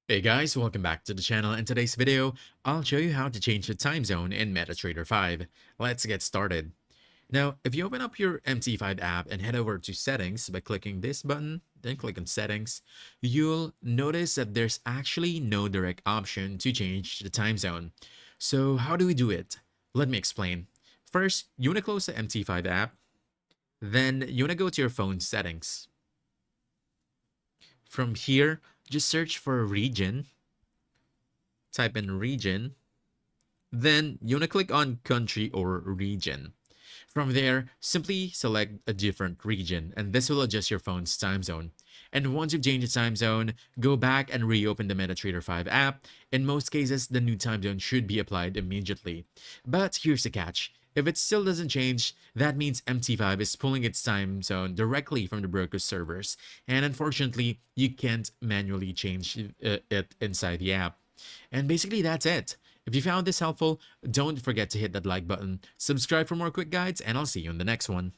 Hey guys, welcome back to the channel. In today's video, I'll show you how to change the time zone in MetaTrader 5. Let's get started. Now, if you open up your MT5 app and head over to settings by clicking this button, then click on settings, you'll notice that there's actually no direct option to change the time zone. So how do we do it? Let me explain. First, you want to close the MT5 app, then you want to go to your phone settings. From here, just search for region, type in region. Then you want to click on country or region. From there, simply select a different region and this will adjust your phone's time zone. And once you've changed the time zone, go back and reopen the MetaTrader 5 app. In most cases, the new time zone should be applied immediately. But here's the catch. If it still doesn't change, that means MT5 is pulling its time zone directly from the broker's servers. And unfortunately, you can't manually change it inside the app. And basically, that's it. If you found this helpful, don't forget to hit that like button, subscribe for more quick guides, and I'll see you in the next one.